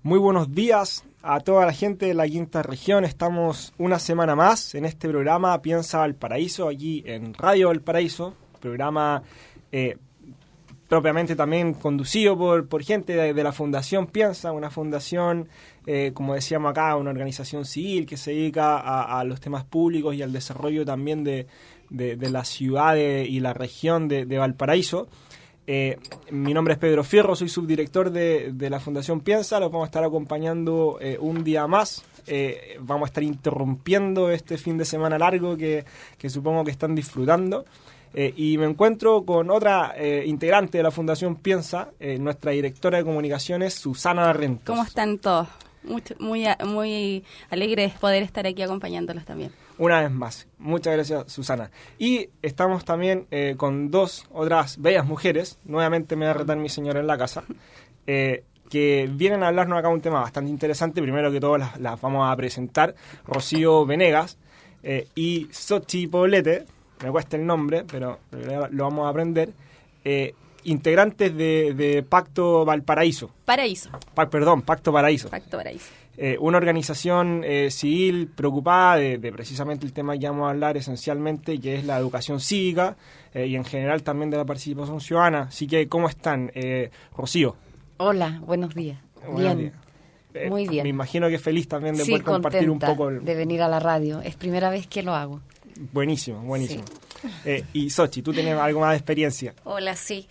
Muy buenos días a toda la gente de la Quinta Región. Estamos una semana más en este programa Piensa Valparaíso, aquí en Radio Valparaíso. Programa propiamente también conducido por gente de la Fundación Piensa, una fundación, como decíamos acá, una organización civil que se dedica a los temas públicos y al desarrollo también de la ciudad y la región de Valparaíso. Mi nombre es Pedro Fierro, soy subdirector de la Fundación Piensa. Los vamos a estar acompañando un día más. Vamos a estar interrumpiendo este fin de semana largo que supongo que están disfrutando. Y me encuentro con otra integrante de la Fundación Piensa, nuestra directora de comunicaciones, Susana Rentos. ¿Cómo están todos? Muy alegre de poder estar aquí acompañándolos también. Una vez más, muchas gracias, Susana. Y estamos también con dos otras bellas mujeres, nuevamente me va a retar mi señora en la casa, que vienen a hablarnos acá un tema bastante interesante. Primero que todo las vamos a presentar, Rocío Venegas y Xochitl Poblete, me cuesta el nombre, pero lo vamos a aprender, integrantes de Pacto Valparaíso. Pacto Paraíso. Una organización civil preocupada de precisamente el tema que vamos a hablar esencialmente, que es la educación cívica y en general también de la participación ciudadana. Así que, ¿cómo están? Rocío. Hola, buenos días. Buenos días. Muy bien. Me imagino que feliz también de poder compartir un poco. De venir a la radio. Es primera vez que lo hago. Buenísimo. Sí. Y Xochitl, tú tienes algo más de experiencia. Hola, sí.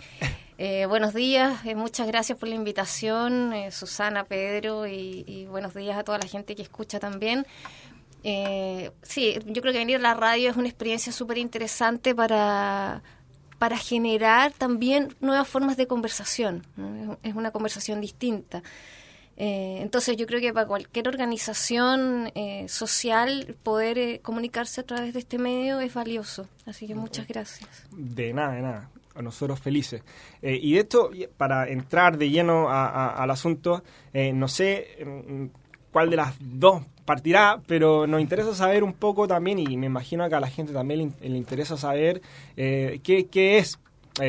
Buenos días, muchas gracias por la invitación, Susana, Pedro, y buenos días a toda la gente que escucha también. Sí, yo creo que venir a la radio es una experiencia súper interesante para generar también nuevas formas de conversación, ¿no? Es una conversación distinta. Entonces yo creo que para cualquier organización social poder comunicarse a través de este medio es valioso, así que muchas gracias. De nada. A nosotros felices. Y de esto, para entrar de lleno al asunto, no sé cuál de las dos partirá, pero nos interesa saber un poco también, y me imagino que a la gente también le interesa saber qué es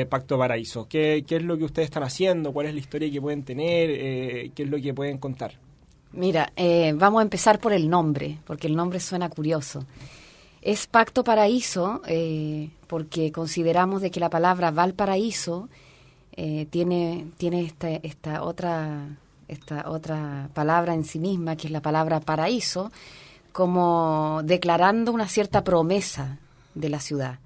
Pacto Paraíso, qué es lo que ustedes están haciendo, cuál es la historia que pueden tener, qué es lo que pueden contar. Mira, vamos a empezar por el nombre, porque el nombre suena curioso. Es Pacto Paraíso porque consideramos de que la palabra Valparaíso tiene esta otra palabra en sí misma, que es la palabra paraíso, como declarando una cierta promesa de la ciudad,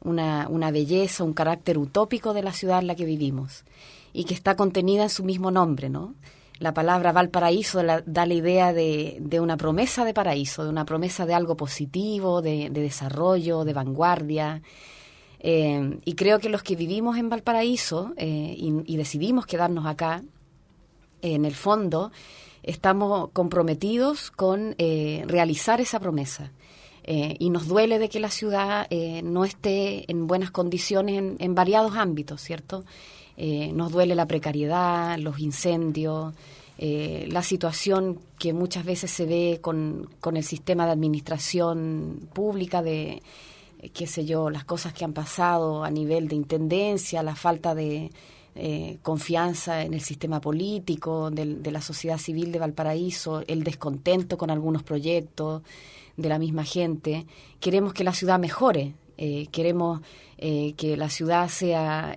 una belleza, un carácter utópico de la ciudad en la que vivimos y que está contenida en su mismo nombre, ¿no? La palabra Valparaíso da la idea de una promesa de paraíso, de una promesa de algo positivo, de desarrollo, de vanguardia. Y creo que los que vivimos en Valparaíso y decidimos quedarnos acá, en el fondo, estamos comprometidos con realizar esa promesa. Y nos duele de que la ciudad no esté en buenas condiciones en variados ámbitos, ¿cierto? Nos duele la precariedad, los incendios, la situación que muchas veces se ve con el sistema de administración pública, de, qué sé yo, las cosas que han pasado a nivel de intendencia, la falta de confianza en el sistema político, de la sociedad civil de Valparaíso, el descontento con algunos proyectos de la misma gente. Queremos que la ciudad mejore, queremos que la ciudad sea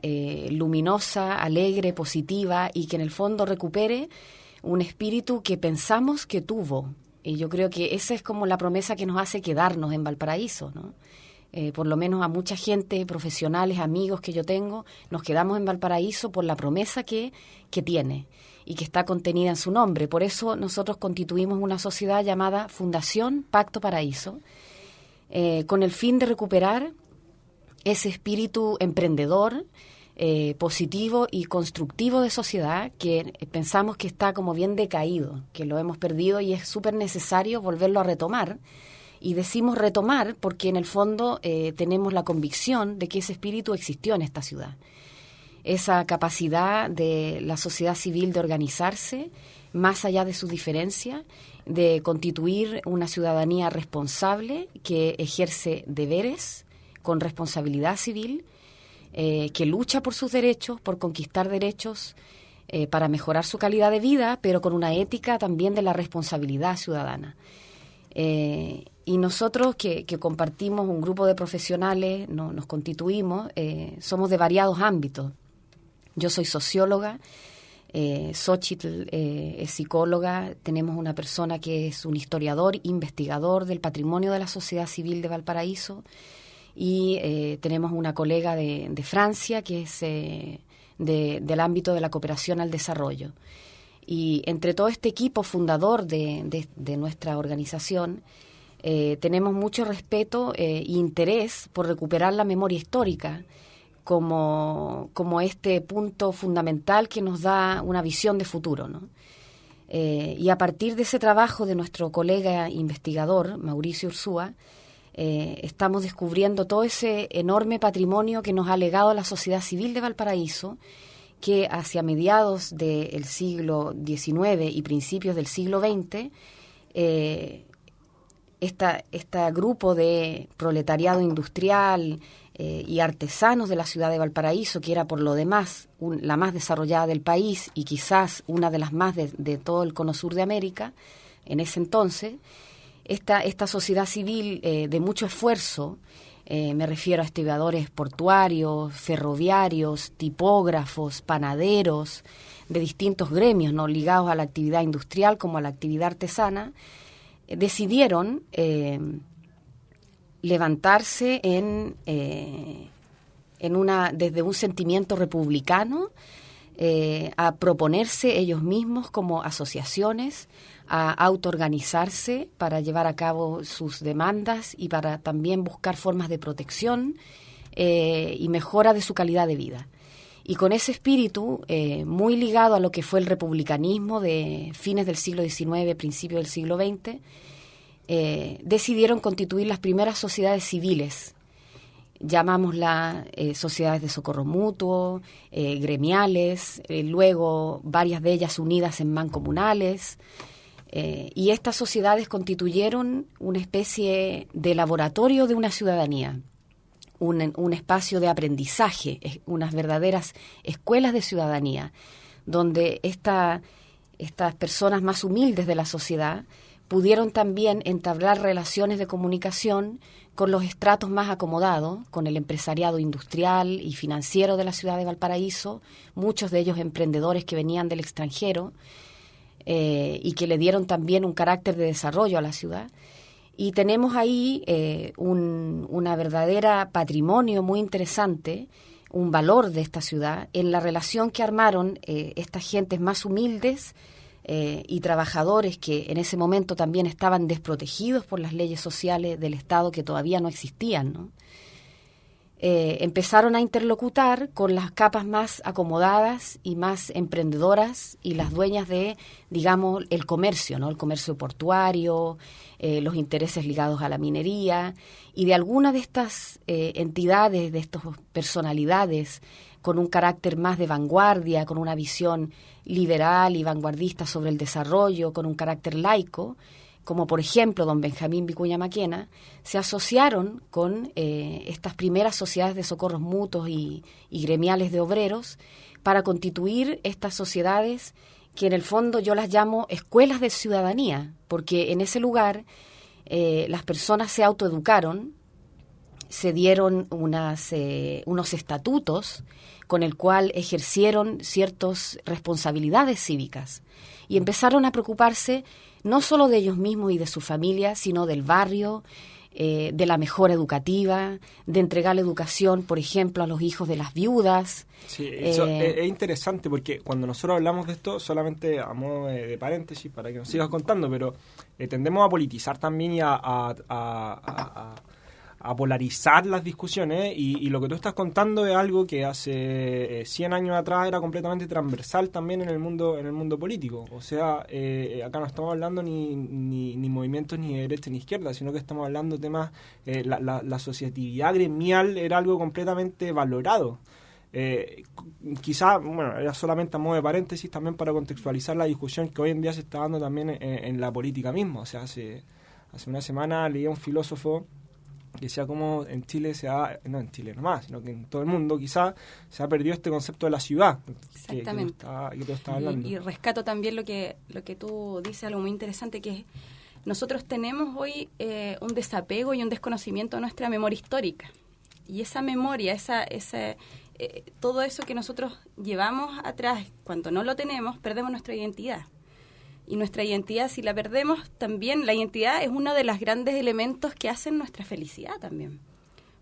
luminosa, alegre, positiva y que en el fondo recupere un espíritu que pensamos que tuvo. Y yo creo que esa es como la promesa que nos hace quedarnos en Valparaíso, ¿no? Por lo menos a mucha gente, profesionales, amigos que yo tengo, nos quedamos en Valparaíso por la promesa que tiene y que está contenida en su nombre. Por eso nosotros constituimos una sociedad llamada Fundación Pacto Paraíso, con el fin de recuperar ese espíritu emprendedor, positivo y constructivo de sociedad que pensamos que está como bien decaído, que lo hemos perdido y es súper necesario volverlo a retomar. Y decimos retomar porque en el fondo tenemos la convicción de que ese espíritu existió en esta ciudad. Esa capacidad de la sociedad civil de organizarse más allá de sus diferencias, de constituir una ciudadanía responsable que ejerce deberes con responsabilidad civil, que lucha por sus derechos, por conquistar derechos, para mejorar su calidad de vida, pero con una ética también de la responsabilidad ciudadana. Y nosotros que compartimos un grupo de profesionales, nos constituimos, somos de variados ámbitos. Yo soy socióloga, Xochitl es psicóloga, tenemos una persona que es un historiador, investigador del patrimonio de la sociedad civil de Valparaíso, y tenemos una colega de Francia que es del ámbito de la cooperación al desarrollo. Y entre todo este equipo fundador de nuestra organización, tenemos mucho respeto e interés por recuperar la memoria histórica como este punto fundamental que nos da una visión de futuro, ¿no? Y a partir de ese trabajo de nuestro colega investigador, Mauricio Ursúa, estamos descubriendo todo ese enorme patrimonio que nos ha legado la sociedad civil de Valparaíso, que hacia mediados del siglo XIX y principios del siglo XX, este grupo de proletariado industrial y artesanos de la ciudad de Valparaíso, que era por lo demás la más desarrollada del país y quizás una de las más de todo el cono sur de América, en ese entonces, esta sociedad civil de mucho esfuerzo, me refiero a estibadores portuarios, ferroviarios, tipógrafos, panaderos, de distintos gremios, ¿no?, ligados a la actividad industrial como a la actividad artesana, decidieron levantarse desde un sentimiento republicano, a proponerse ellos mismos como asociaciones, a autoorganizarse para llevar a cabo sus demandas y para también buscar formas de protección y mejora de su calidad de vida. Y con ese espíritu, muy ligado a lo que fue el republicanismo de fines del siglo XIX, principios del siglo XX, decidieron constituir las primeras sociedades civiles. Llamámoslas sociedades de socorro mutuo, gremiales, luego varias de ellas unidas en mancomunales. Y estas sociedades constituyeron una especie de laboratorio de una ciudadanía, un espacio de aprendizaje, unas verdaderas escuelas de ciudadanía, donde estas personas más humildes de la sociedad pudieron también entablar relaciones de comunicación con los estratos más acomodados, con el empresariado industrial y financiero de la ciudad de Valparaíso, muchos de ellos emprendedores que venían del extranjero, y que le dieron también un carácter de desarrollo a la ciudad. Y tenemos ahí una verdadera patrimonio muy interesante, un valor de esta ciudad, en la relación que armaron estas gentes más humildes y trabajadores que en ese momento también estaban desprotegidos por las leyes sociales del Estado que todavía no existían, ¿no? Empezaron a interlocutar con las capas más acomodadas y más emprendedoras y las dueñas de, digamos, el comercio, ¿no? El comercio portuario, los intereses ligados a la minería, y de alguna de estas entidades, de estas personalidades con un carácter más de vanguardia, con una visión liberal y vanguardista sobre el desarrollo, con un carácter laico, como por ejemplo don Benjamín Vicuña Maquena, se asociaron con estas primeras sociedades de socorros mutuos y gremiales de obreros para constituir estas sociedades que en el fondo yo las llamo escuelas de ciudadanía, porque en ese lugar las personas se autoeducaron, se dieron unos estatutos con el cual ejercieron ciertas responsabilidades cívicas y empezaron a preocuparse no solo de ellos mismos y de su familia, sino del barrio, de la mejora educativa, de entregar la educación, por ejemplo, a los hijos de las viudas. Sí, eso es interesante porque cuando nosotros hablamos de esto, solamente a modo de paréntesis para que nos sigas contando, pero tendemos a politizar también y a polarizar las discusiones y lo que tú estás contando es algo que hace 100 años atrás era completamente transversal también en el mundo político. O sea, acá no estamos hablando ni movimientos ni de derecha ni izquierda, sino que estamos hablando de temas, la asociatividad gremial era algo completamente valorado. Quizá, bueno, era solamente a modo de paréntesis también para contextualizar la discusión que hoy en día se está dando también en la política misma. O sea, hace una semana leía un filósofo que decía cómo en Chile no en Chile nomás, sino que en todo el mundo quizá se ha perdido este concepto de la ciudad. Exactamente. Que tú estabas hablando. Y rescato también lo que tú dices, algo muy interesante, que es nosotros tenemos hoy un desapego y un desconocimiento de nuestra memoria histórica. Y esa memoria, todo eso que nosotros llevamos atrás, cuando no lo tenemos, perdemos nuestra identidad. Y nuestra identidad, si la perdemos, también la identidad es uno de los grandes elementos que hacen nuestra felicidad también.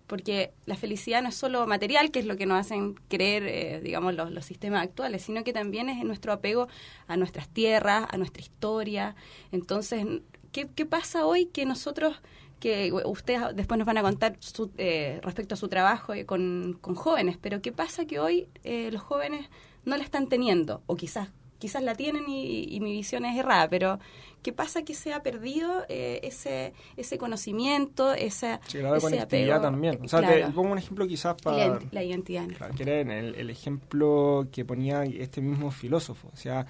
Porque la felicidad no es solo material, que es lo que nos hacen creer, digamos, los sistemas actuales, sino que también es nuestro apego a nuestras tierras, a nuestra historia. Entonces, ¿qué pasa hoy que nosotros, que ustedes después nos van a contar respecto a su trabajo con jóvenes, pero qué pasa que hoy los jóvenes no la están teniendo, o quizás la tienen y mi visión es errada, pero ¿qué pasa que se ha perdido ese conocimiento, ese conectividad apego? También. O sea, claro. Te pongo un ejemplo quizás para... La identidad. Claro, que era el ejemplo que ponía este mismo filósofo. O sea,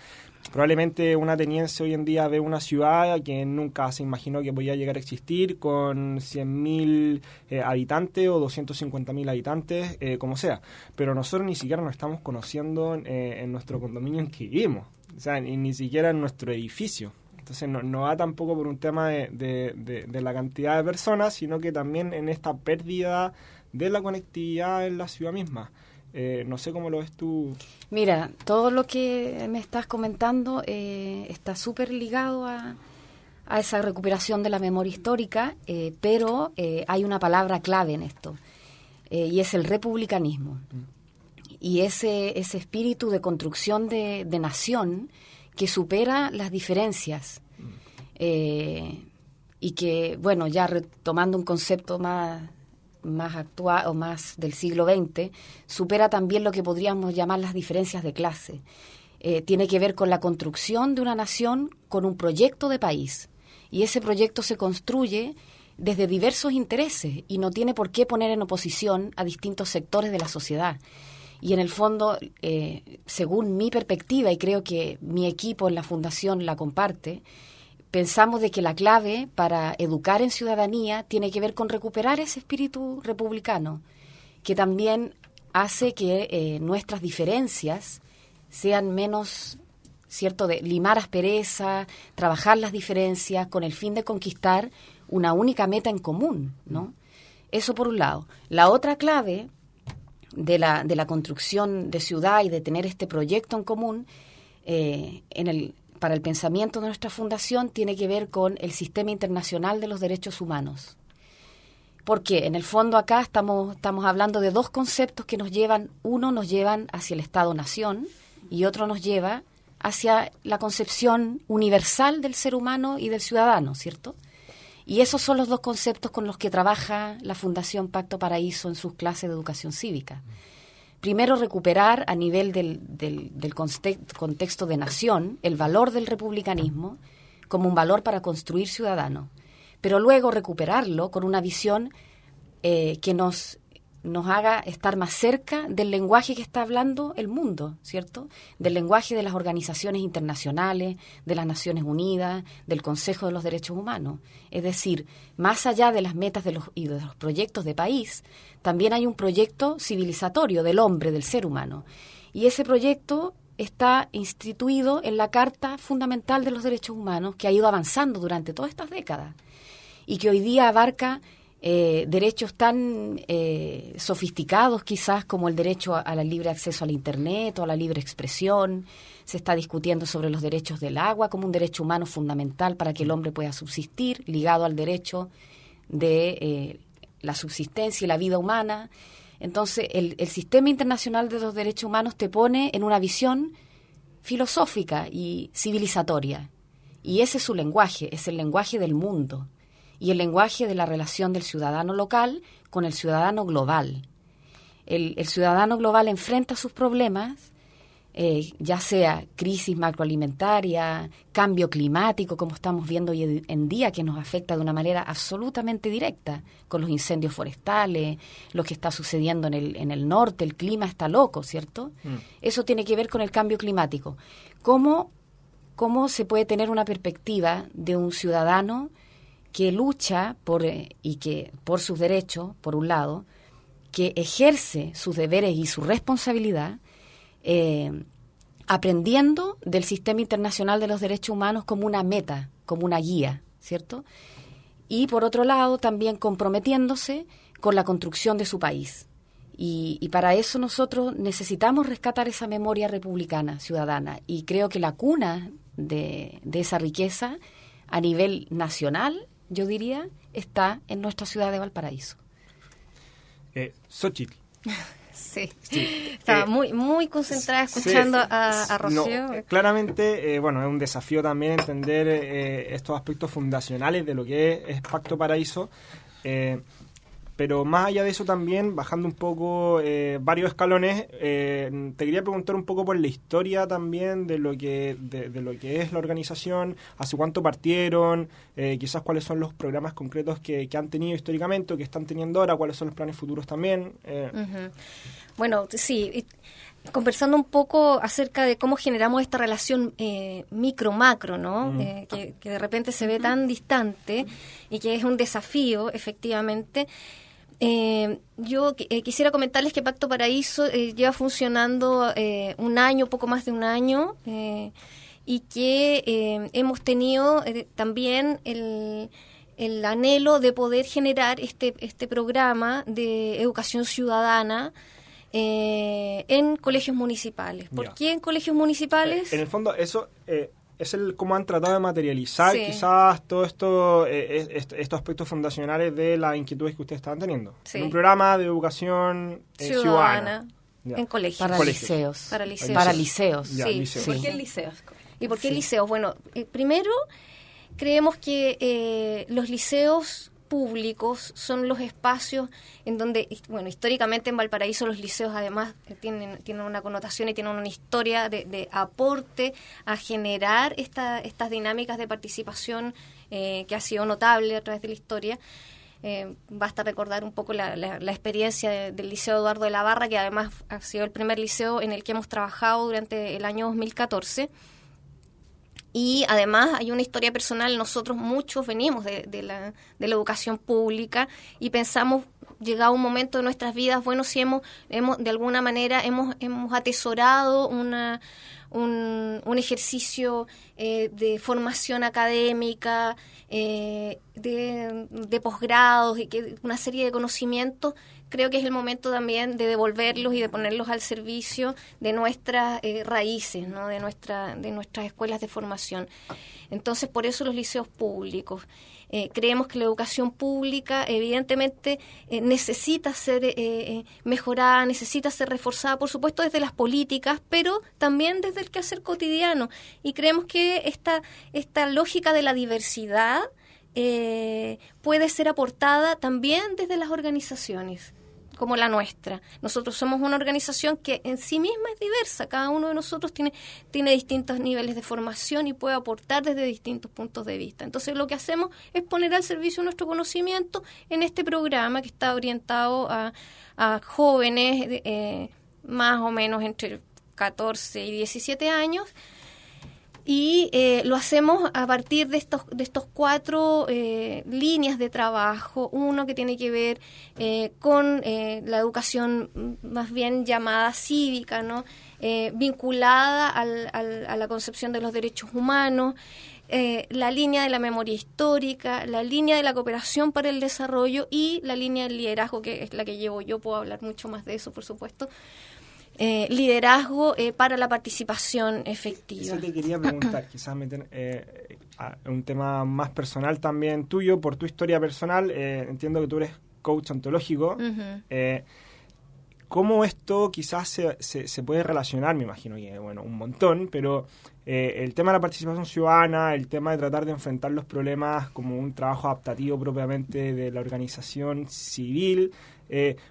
probablemente un ateniense hoy en día ve una ciudad que nunca se imaginó que podía llegar a existir con 100.000 habitantes o 250.000 habitantes, como sea. Pero nosotros ni siquiera nos estamos conociendo en nuestro condominio en que vivimos. O sea, ni siquiera en nuestro edificio. Entonces no va tampoco por un tema de la cantidad de personas, sino que también en esta pérdida de la conectividad en la ciudad misma. No sé cómo lo ves tú. Mira, todo lo que me estás comentando está súper ligado a esa recuperación de la memoria histórica, pero hay una palabra clave en esto, y es el republicanismo. Y ese espíritu de construcción de nación que supera las diferencias y que, bueno, ya retomando un concepto más actual o más del siglo XX, supera también lo que podríamos llamar las diferencias de clase. Tiene que ver con la construcción de una nación con un proyecto de país. Y ese proyecto se construye desde diversos intereses y no tiene por qué poner en oposición a distintos sectores de la sociedad. Y en el fondo, según mi perspectiva, y creo que mi equipo en la Fundación la comparte, pensamos de que la clave para educar en ciudadanía tiene que ver con recuperar ese espíritu republicano, que también hace que nuestras diferencias sean menos, ¿cierto?, de limar aspereza, trabajar las diferencias con el fin de conquistar una única meta en común, ¿no? Eso por un lado. La otra clave de la construcción de ciudad y de tener este proyecto en común para el pensamiento de nuestra fundación tiene que ver con el sistema internacional de los derechos humanos. Porque en el fondo acá estamos hablando de dos conceptos que uno nos llevan hacia el Estado-nación y otro nos lleva hacia la concepción universal del ser humano y del ciudadano, ¿cierto? Y esos son los dos conceptos con los que trabaja la Fundación Pacto Paraíso en sus clases de educación cívica. Primero, recuperar a nivel del contexto de nación el valor del republicanismo como un valor para construir ciudadanos, pero luego recuperarlo con una visión que nos haga estar más cerca del lenguaje que está hablando el mundo, ¿cierto? Del lenguaje de las organizaciones internacionales, de las Naciones Unidas, del Consejo de los Derechos Humanos. Es decir, más allá de las metas y de los proyectos de país, también hay un proyecto civilizatorio del hombre, del ser humano. Y ese proyecto está instituido en la Carta Fundamental de los Derechos Humanos, que ha ido avanzando durante todas estas décadas y que hoy día abarca derechos tan sofisticados quizás como el derecho al libre acceso al Internet o a la libre expresión. Se está discutiendo sobre los derechos del agua como un derecho humano fundamental para que el hombre pueda subsistir, ligado al derecho de la subsistencia y la vida humana. Entonces, el sistema internacional de los derechos humanos te pone en una visión filosófica y civilizatoria. Y ese es su lenguaje, es el lenguaje del mundo. Y el lenguaje de la relación del ciudadano local con el ciudadano global. El ciudadano global enfrenta sus problemas, ya sea crisis macroalimentaria, cambio climático, como estamos viendo hoy en día, que nos afecta de una manera absolutamente directa, con los incendios forestales, lo que está sucediendo en el norte, el clima está loco, ¿cierto? Eso tiene que ver con el cambio climático. ¿Cómo se puede tener una perspectiva de un ciudadano que lucha y que por sus derechos, por un lado, que ejerce sus deberes y su responsabilidad, aprendiendo del sistema internacional de los derechos humanos como una meta, como una guía, ¿cierto? Y por otro lado, también comprometiéndose con la construcción de su país. Y para eso nosotros necesitamos rescatar esa memoria republicana, ciudadana. Y creo que la cuna de esa riqueza a nivel nacional, yo diría, está en nuestra ciudad de Valparaíso. Xóchitl. Sí. Estaba muy concentrada escuchando a Rocío. No, claramente, es un desafío también entender estos aspectos fundacionales de lo que es Pacto Paraíso. Pero más allá de eso también, bajando un poco varios escalones, te quería preguntar un poco por la historia también de lo que es la organización, hace cuánto partieron, quizás cuáles son los programas concretos que han tenido históricamente o que están teniendo ahora, cuáles son los planes futuros también. Bueno, sí, conversando un poco acerca de cómo generamos esta relación micro-macro, ¿no? Que de repente se ve tan distante y que es un desafío, efectivamente. Yo quisiera comentarles que Pacto Paraíso lleva funcionando un año, poco más de un año, y que hemos tenido también el anhelo de poder generar este programa de educación ciudadana en colegios municipales. ¿Por qué en colegios municipales? En el fondo, eso es cómo han tratado de materializar Sí. quizás todo esto, estos aspectos fundacionales de las inquietudes que ustedes estaban teniendo. Sí. En un programa de educación ciudadana. Ya. En colegios. Para Colegios. liceos. Para liceos. Para liceos. Ya, Sí. liceos. ¿Por qué liceos? ¿Y por qué liceos? Bueno, primero creemos que los liceos públicos son los espacios en donde, históricamente en Valparaíso los liceos además tienen una connotación y tienen una historia de aporte a generar estas dinámicas de participación que ha sido notable a través de la historia. Basta recordar un poco la experiencia del Liceo Eduardo de la Barra, que además ha sido el primer liceo en el que hemos trabajado durante el año 2014. Y además hay una historia personal. Nosotros muchos venimos de la educación pública y pensamos, llegado un momento de nuestras vidas, si hemos de alguna manera hemos atesorado un ejercicio de formación académica, de posgrados y una serie de conocimientos. Creo que es el momento también de devolverlos y de ponerlos al servicio de nuestras raíces, ¿no? de nuestras escuelas de formación. Entonces, por eso los liceos públicos. Creemos que la educación pública, evidentemente, necesita ser mejorada, necesita ser reforzada, por supuesto, desde las políticas, pero también desde el quehacer cotidiano. Y creemos que esta lógica de la diversidad puede ser aportada también desde las organizaciones como la nuestra. Nosotros somos una organización que en sí misma es diversa. Cada uno de nosotros tiene distintos niveles de formación y puede aportar desde distintos puntos de vista. Entonces, lo que hacemos es poner al servicio nuestro conocimiento en este programa que está orientado a jóvenes más o menos entre 14 y 17 años. Y lo hacemos a partir de estos 4 líneas de trabajo. Uno que tiene que ver con la educación más bien llamada cívica, ¿no? Vinculada a la concepción de los derechos humanos, la línea de la memoria histórica, la línea de la cooperación para el desarrollo y la línea del liderazgo, que es la que llevo yo. Puedo hablar mucho más de eso, por supuesto. Liderazgo para la participación efectiva. Eso te quería preguntar, quizás meter un tema más personal también tuyo, por tu historia personal. Entiendo que tú eres coach ontológico. Uh-huh. ¿Cómo esto quizás se puede relacionar? Me imagino que, un montón, pero el tema de la participación ciudadana, el tema de tratar de enfrentar los problemas como un trabajo adaptativo propiamente de la organización civil,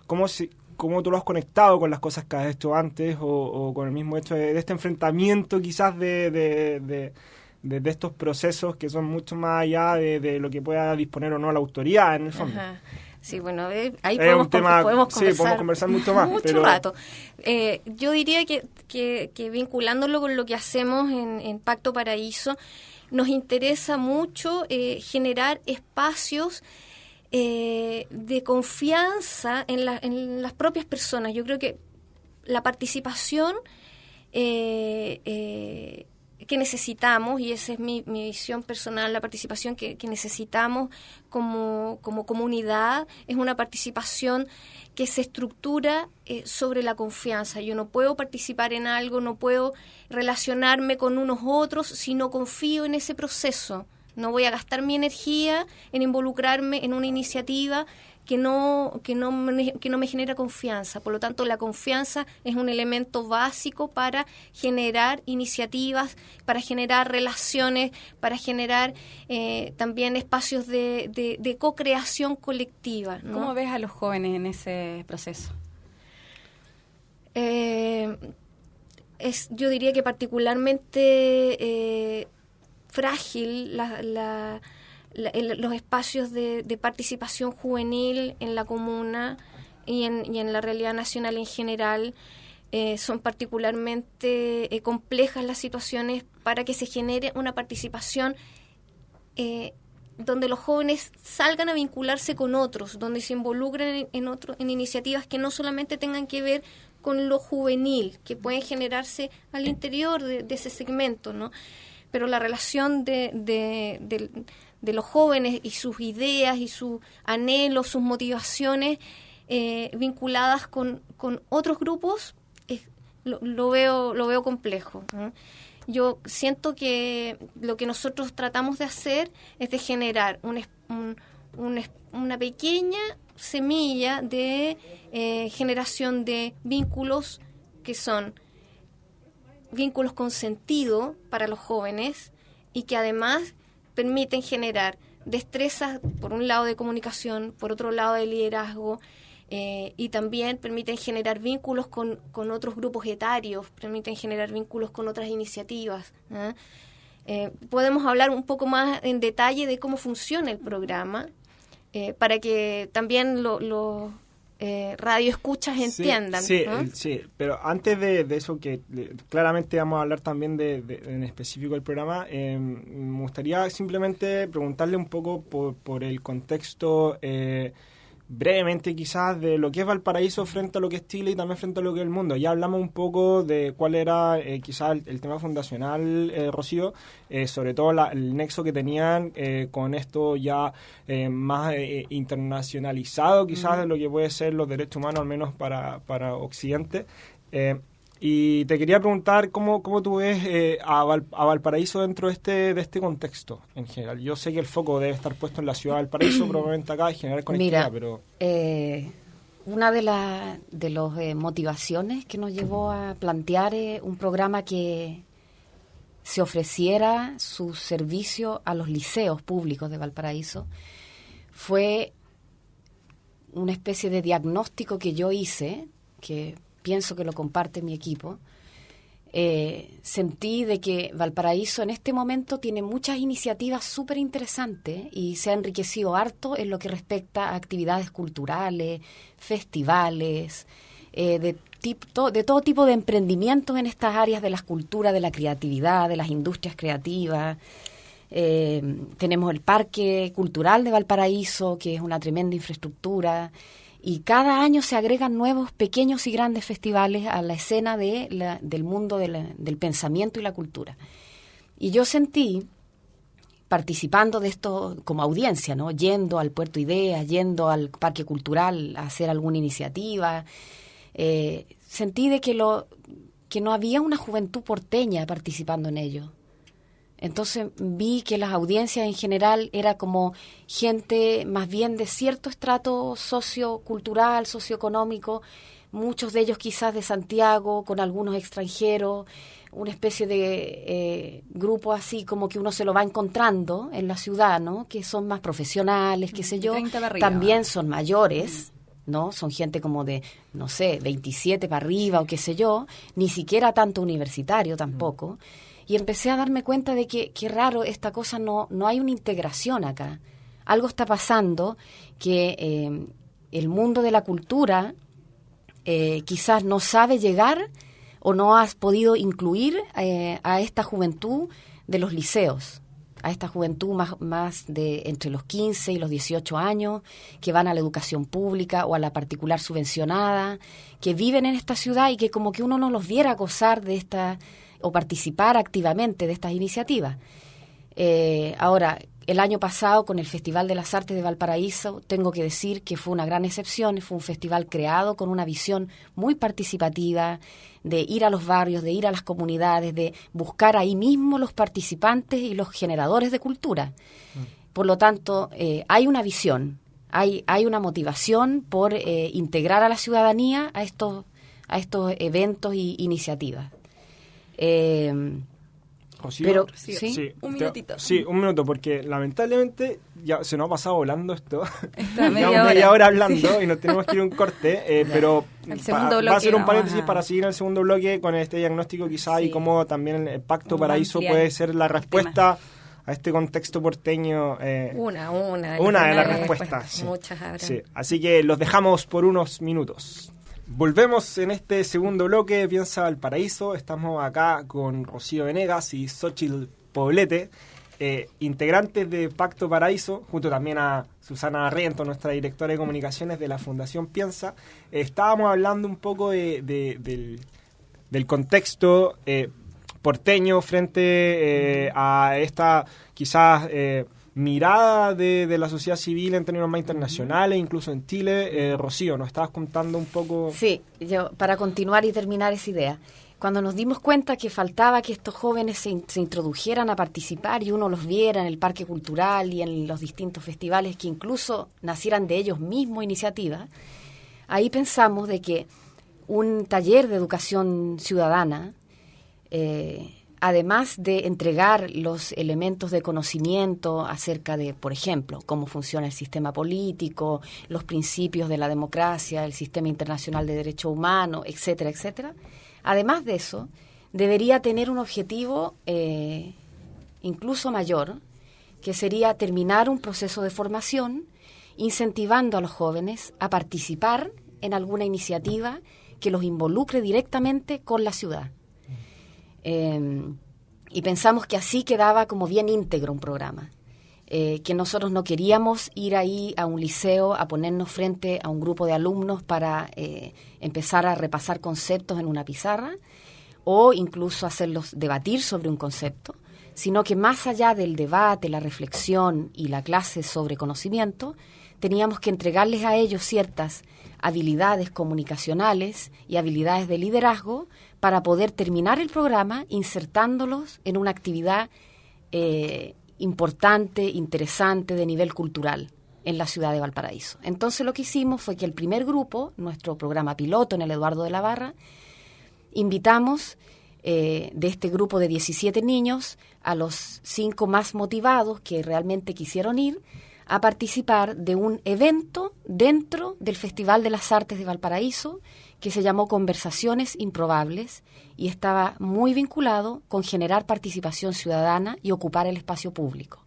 ¿cómo tú lo has conectado con las cosas que has hecho antes o con el mismo hecho de este enfrentamiento quizás de estos procesos que son mucho más allá de lo que pueda disponer o no la autoridad en el fondo? Ajá. Sí, ahí podemos conversar mucho más. Mucho rato. Yo diría que vinculándolo con lo que hacemos en Pacto Paraíso, nos interesa mucho generar espacios de confianza en las propias personas. Yo creo que la participación que necesitamos, y esa es mi visión personal, la participación que necesitamos como comunidad es una participación que se estructura sobre la confianza. Yo no puedo participar en algo, no puedo relacionarme con unos otros si no confío en ese proceso. No voy a gastar mi energía en involucrarme en una iniciativa que no me genera confianza. Por lo tanto, la confianza es un elemento básico para generar iniciativas, para generar relaciones, para generar también espacios de co-creación colectiva, ¿no? ¿Cómo ves a los jóvenes en ese proceso? Yo diría que particularmente frágil los espacios de participación juvenil en la comuna y en la realidad nacional en general. Son particularmente complejas las situaciones para que se genere una participación donde los jóvenes salgan a vincularse con otros, donde se involucren en iniciativas que no solamente tengan que ver con lo juvenil, que pueden generarse al interior de ese segmento, ¿no? Pero la relación de los jóvenes y sus ideas y sus anhelos, sus motivaciones vinculadas con otros grupos, lo veo complejo, ¿no? Yo siento que lo que nosotros tratamos de hacer es de generar una pequeña semilla de generación de vínculos que son vínculos con sentido para los jóvenes y que además permiten generar destrezas, por un lado de comunicación, por otro lado de liderazgo, y también permiten generar vínculos con otros grupos etarios, permiten generar vínculos con otras iniciativas, ¿eh? Podemos hablar un poco más en detalle de cómo funciona el programa, para que también los radioescuchas entiendan. Sí, ¿no? Sí, pero antes de eso, que claramente vamos a hablar también en específico del programa, me gustaría simplemente preguntarle un poco por el contexto, brevemente quizás, de lo que es Valparaíso frente a lo que es Chile y también frente a lo que es el mundo. Ya hablamos un poco de cuál era quizás el tema fundacional, Rocío, sobre todo el nexo que tenían con esto ya más internacionalizado quizás de lo que puede ser los derechos humanos, al menos para Occidente. Y te quería preguntar cómo tú ves a Valparaíso dentro de este contexto en general. Yo sé que el foco debe estar puesto en la ciudad de Valparaíso, probablemente acá, en generar conectividad, pero... Una de las motivaciones que nos llevó a plantear un programa que se ofreciera su servicio a los liceos públicos de Valparaíso fue una especie de diagnóstico que yo hice, que pienso que lo comparte mi equipo. Sentí de que Valparaíso en este momento tiene muchas iniciativas súper interesantes y se ha enriquecido harto en lo que respecta a actividades culturales, festivales, de todo tipo de emprendimientos en estas áreas de las culturas, de la creatividad, de las industrias creativas. Tenemos el Parque Cultural de Valparaíso, que es una tremenda infraestructura. Y cada año se agregan nuevos pequeños y grandes festivales a la escena del mundo del pensamiento y la cultura. Y yo sentí, participando de esto como audiencia, ¿no? Yendo al Puerto Ideas, yendo al Parque Cultural a hacer alguna iniciativa, sentí de que no había una juventud porteña participando en ello. Entonces vi que las audiencias en general era como gente más bien de cierto estrato sociocultural, socioeconómico, muchos de ellos quizás de Santiago, con algunos extranjeros, una especie de grupo así como que uno se lo va encontrando en la ciudad, ¿no? Que son más profesionales, qué sé yo, también son mayores, ¿no? Son gente como de, no sé, 27 para arriba o qué sé yo, ni siquiera tanto universitario tampoco. Y empecé a darme cuenta de que, qué raro, esta cosa no hay una integración acá. Algo está pasando que el mundo de la cultura quizás no sabe llegar o no has podido incluir a esta juventud de los liceos. a esta juventud más de entre los 15 y los 18 años, que van a la educación pública o a la particular subvencionada, que viven en esta ciudad y que como que uno no los viera gozar de esta o participar activamente de estas iniciativas. Ahora, el año pasado con el Festival de las Artes de Valparaíso, tengo que decir que fue una gran excepción, fue un festival creado con una visión muy participativa, de ir a los barrios, de ir a las comunidades, de buscar ahí mismo los participantes y los generadores de cultura. Por lo tanto, hay una visión, hay una motivación por integrar a la ciudadanía a estos eventos y iniciativas. Rocío, Pero sí, un minutito. Sí, un minuto, porque lamentablemente ya se nos ha pasado volando esto. Media media hora hora hablando y nos tenemos que ir a un corte, pero el segundo va a bloque ser un vamos paréntesis a- para seguir el segundo bloque con este diagnóstico quizá Sí. y cómo también el Pacto Vamos a Paraíso ampliar puede ser la el respuesta a este contexto porteño. Una Una de las respuestas. Sí. Muchas habrá. Sí, así que los dejamos por unos minutos. Volvemos en este segundo bloque, Piensa Valparaíso. Estamos acá con Rocío Venegas y Xóchitl Poblete, integrantes de Pacto Paraíso, junto también a Susana Barrientos, nuestra directora de comunicaciones de la Fundación Piensa. Estábamos hablando un poco del contexto porteño frente a esta quizás mirada de la sociedad civil en términos más internacionales, incluso en Chile. Rocío, nos estabas contando un poco... Sí, yo para continuar y terminar esa idea, cuando nos dimos cuenta que faltaba que estos jóvenes se introdujeran a participar y uno los viera en el Parque Cultural y en los distintos festivales, que incluso nacieran de ellos mismos iniciativas, ahí pensamos de que un taller de educación ciudadana, además de entregar los elementos de conocimiento acerca de, por ejemplo, cómo funciona el sistema político, los principios de la democracia, el sistema internacional de derechos humanos, etcétera, etcétera, además de eso, debería tener un objetivo incluso mayor, que sería terminar un proceso de formación, incentivando a los jóvenes a participar en alguna iniciativa que los involucre directamente con la ciudad. Y pensamos que así quedaba como bien íntegro un programa, que nosotros no queríamos ir ahí a un liceo a ponernos frente a un grupo de alumnos para empezar a repasar conceptos en una pizarra o incluso hacerlos debatir sobre un concepto, sino que más allá del debate, la reflexión y la clase sobre conocimiento, teníamos que entregarles a ellos ciertas habilidades comunicacionales y habilidades de liderazgo para poder terminar el programa insertándolos en una actividad importante, interesante, de nivel cultural en la ciudad de Valparaíso. Entonces lo que hicimos fue que el primer grupo, nuestro programa piloto en el Eduardo de la Barra, invitamos de este grupo de 17 niños a los 5 más motivados que realmente quisieron ir a participar de un evento dentro del Festival de las Artes de Valparaíso que se llamó Conversaciones Improbables y estaba muy vinculado con generar participación ciudadana y ocupar el espacio público.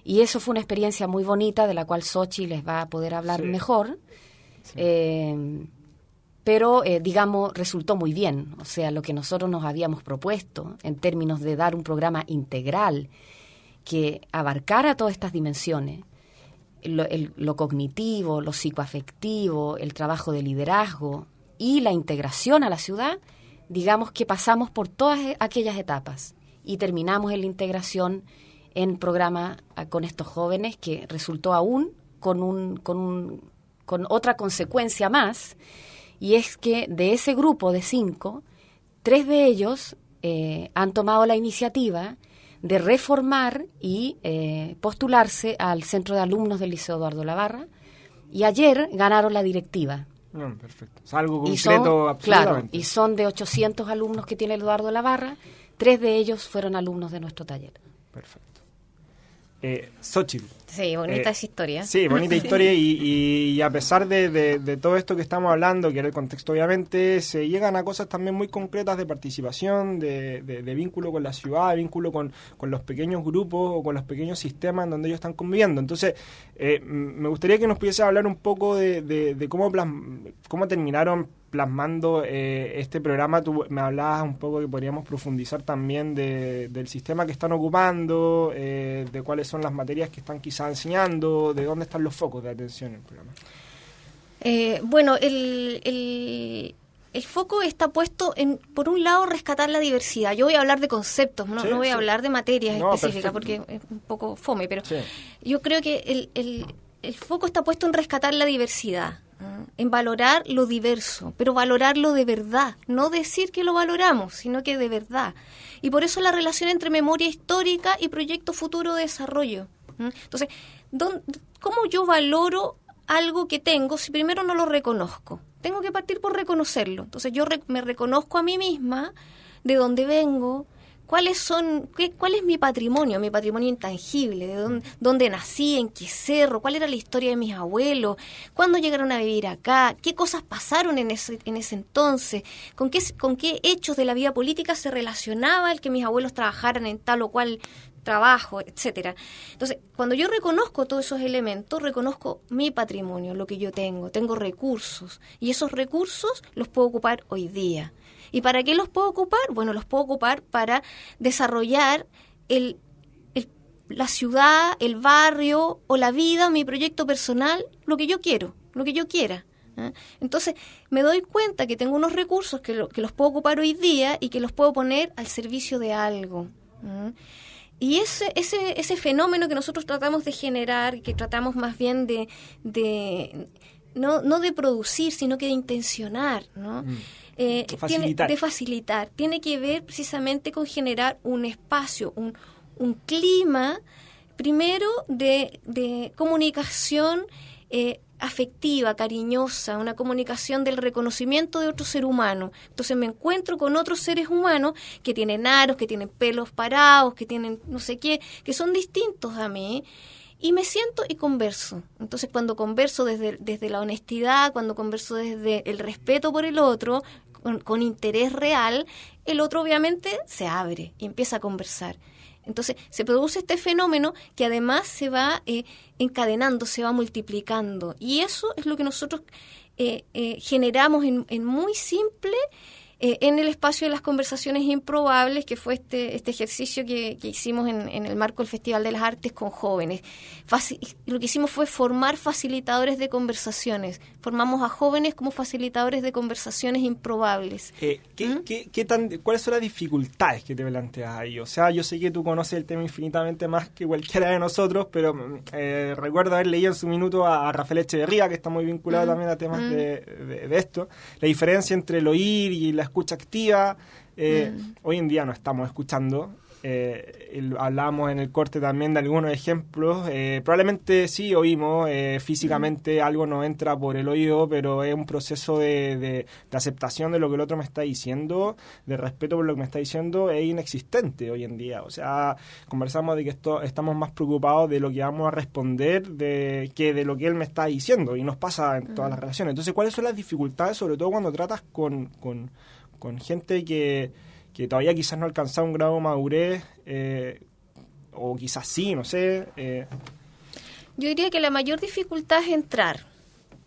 Y eso fue una experiencia muy bonita de la cual Xóchitl les va a poder hablar mejor, pero digamos resultó muy bien. O sea, lo que nosotros nos habíamos propuesto en términos de dar un programa integral que abarcara todas estas dimensiones, lo cognitivo, lo psicoafectivo, el trabajo de liderazgo y la integración a la ciudad, digamos que pasamos por todas aquellas etapas y terminamos en la integración en programa con estos jóvenes, que resultó aún con otra consecuencia más, y es que de ese grupo de 5, 3 de ellos han tomado la iniciativa de reformar y postularse al Centro de Alumnos del Liceo Eduardo La Barra, y ayer ganaron la directiva. Perfecto. Es algo Y concreto, son, absolutamente. claro, y son de 800 alumnos que tiene el Eduardo La Barra, 3 de ellos fueron alumnos de nuestro taller. Perfecto. Xóchitl. Sí, bonita esa historia. Sí, bonita historia y a pesar de todo esto que estamos hablando, que era el contexto obviamente, se llegan a cosas también muy concretas de participación, de vínculo con la ciudad, de vínculo con los pequeños grupos o con los pequeños sistemas en donde ellos están conviviendo. Entonces, me gustaría que nos pudiese hablar un poco de cómo terminaron plasmando este programa, tú me hablabas un poco que podríamos profundizar también del sistema que están ocupando, de cuáles son las materias que están quizás enseñando, de dónde están los focos de atención en el programa. Bueno, el foco está puesto en, por un lado, rescatar la diversidad. Yo voy a hablar de conceptos, no voy a hablar de materias específicas, porque es un poco fome, pero yo creo que el foco está puesto en rescatar la diversidad, en valorar lo diverso, pero valorarlo de verdad, no decir que lo valoramos, sino que de verdad. Y por eso la relación entre memoria histórica y proyecto futuro de desarrollo. Entonces, ¿cómo yo valoro algo que tengo si primero no lo reconozco? Tengo que partir por reconocerlo. Entonces yo me reconozco a mí misma, de dónde vengo, cuál es mi patrimonio intangible, de dónde nací, en qué cerro, cuál era la historia de mis abuelos, cuándo llegaron a vivir acá, qué cosas pasaron en ese entonces, con qué hechos de la vida política se relacionaba el que mis abuelos trabajaran en tal o cual trabajo, etcétera. Entonces, cuando yo reconozco todos esos elementos, reconozco mi patrimonio, lo que yo tengo recursos, y esos recursos los puedo ocupar hoy día. ¿Y para qué los puedo ocupar? Bueno, los puedo ocupar para desarrollar la ciudad, el barrio o la vida, mi proyecto personal, lo que yo quiero, lo que yo quiera. Entonces, me doy cuenta que tengo unos recursos que los puedo ocupar hoy día y que los puedo poner al servicio de algo. Y ese fenómeno que nosotros tratamos de generar, que tratamos más bien no de producir, sino que de intencionar, ¿no? De facilitar. Tiene que ver precisamente con generar un espacio, un clima, primero de comunicación afectiva, cariñosa, una comunicación del reconocimiento de otro ser humano. Entonces me encuentro con otros seres humanos que tienen aros, que tienen pelos parados, que tienen no sé qué, que son distintos a mí, y me siento y converso. Entonces cuando converso desde la honestidad, cuando converso desde el respeto por el otro, con interés real, el otro obviamente se abre y empieza a conversar. Entonces se produce este fenómeno que además se va encadenando, se va multiplicando. Y eso es lo que nosotros generamos en muy simple en el espacio de las conversaciones improbables, que fue este ejercicio que hicimos en el marco del Festival de las Artes con jóvenes. Lo que hicimos fue formar facilitadores de conversaciones. Formamos a jóvenes como facilitadores de conversaciones improbables. ¿Cuáles son las dificultades que te planteas ahí? O sea, yo sé que tú conoces el tema infinitamente más que cualquiera de nosotros, pero recuerdo haber leído en su minuto a Rafael Echeverría, que está muy vinculado también a temas de esto. La diferencia entre el oír y la escucha activa. Hoy en día no estamos escuchando. Hablábamos en el corte también de algunos ejemplos. Probablemente sí oímos, físicamente algo nos entra por el oído, pero es un proceso de aceptación de lo que el otro me está diciendo, de respeto por lo que me está diciendo, es inexistente hoy en día. O sea, conversamos de que estamos más preocupados de lo que vamos a responder que de lo que él me está diciendo, y nos pasa en todas las relaciones. Entonces, ¿cuáles son las dificultades, sobre todo cuando tratas con gente que todavía quizás no ha alcanzado un grado de madurez, o quizás sí, no sé? Yo diría que la mayor dificultad es entrar.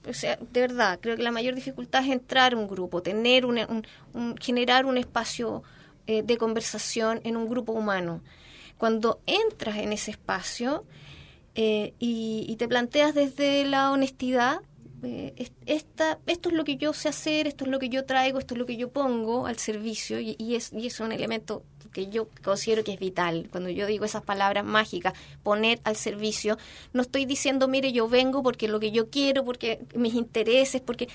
O sea, de verdad, creo que la mayor dificultad es entrar a un grupo, tener generar un espacio de conversación en un grupo humano. Cuando entras en ese espacio y te planteas desde la honestidad, esto es lo que yo sé hacer, esto es lo que yo traigo, esto es lo que yo pongo al servicio, y es un elemento que yo considero que es vital. Cuando yo digo esas palabras mágicas, poner al servicio, no estoy diciendo, mire, yo vengo porque lo que yo quiero, porque mis intereses, porque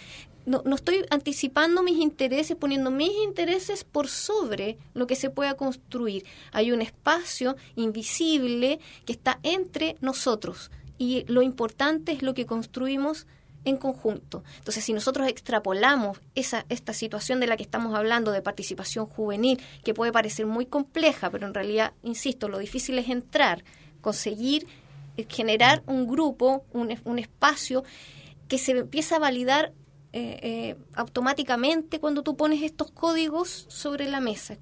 no estoy anticipando mis intereses, poniendo mis intereses por sobre lo que se pueda construir. Hay un espacio invisible que está entre nosotros, y lo importante es lo que construimos en conjunto. Entonces, si nosotros extrapolamos esta situación de la que estamos hablando, de participación juvenil, que puede parecer muy compleja, pero en realidad, insisto, lo difícil es entrar, conseguir generar un grupo, un espacio que se empieza a validar automáticamente cuando tú pones estos códigos sobre la mesa.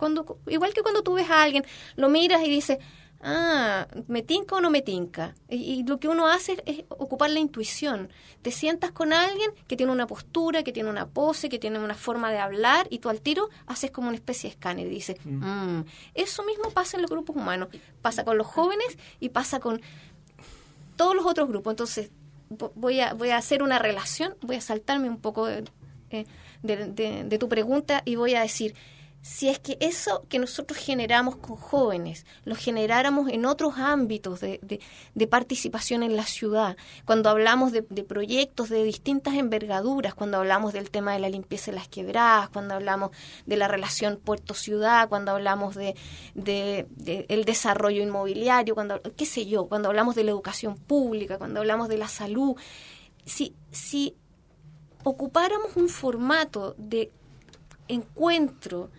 Igual que cuando tú ves a alguien, lo miras y dices, ¿me tinca o no me tinca? Y lo que uno hace es ocupar la intuición. Te sientas con alguien que tiene una postura, que tiene una pose, que tiene una forma de hablar, y tú al tiro haces como una especie de escáner y dices, eso mismo pasa en los grupos humanos, pasa con los jóvenes y pasa con todos los otros grupos. Entonces, voy a hacer una relación, voy a saltarme un poco de tu pregunta y voy a decir, si es que eso que nosotros generamos con jóvenes, lo generáramos en otros ámbitos de participación en la ciudad, cuando hablamos de proyectos de distintas envergaduras, cuando hablamos del tema de la limpieza de las quebradas, cuando hablamos de la relación puerto-ciudad, cuando hablamos de el desarrollo inmobiliario, qué sé yo, cuando hablamos de la educación pública, cuando hablamos de la salud, si ocupáramos un formato de encuentro,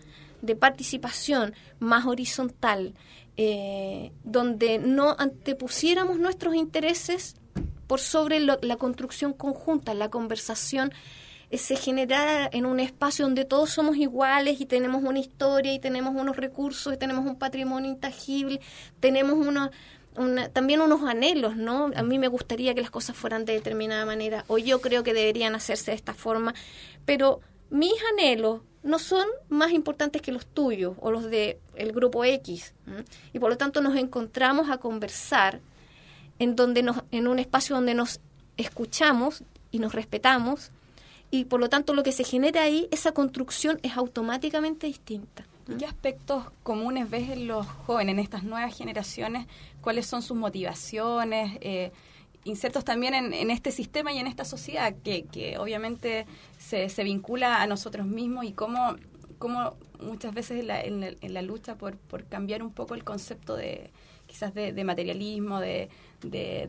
de participación más horizontal, donde no antepusiéramos nuestros intereses por sobre la construcción conjunta, la conversación se generara en un espacio donde todos somos iguales y tenemos una historia y tenemos unos recursos y tenemos un patrimonio intangible, tenemos también unos anhelos, ¿no? A mí me gustaría que las cosas fueran de determinada manera, o yo creo que deberían hacerse de esta forma, pero mis anhelos no son más importantes que los tuyos o los del grupo X, y por lo tanto nos encontramos a conversar en un espacio donde nos escuchamos y nos respetamos, y por lo tanto lo que se genera ahí, esa construcción es automáticamente distinta. ¿Qué aspectos comunes ves en los jóvenes, en estas nuevas generaciones? ¿Cuáles son sus motivaciones? Insertos también en este sistema y en esta sociedad que obviamente se vincula a nosotros mismos, y cómo muchas veces en la lucha por cambiar un poco el concepto quizás de materialismo, de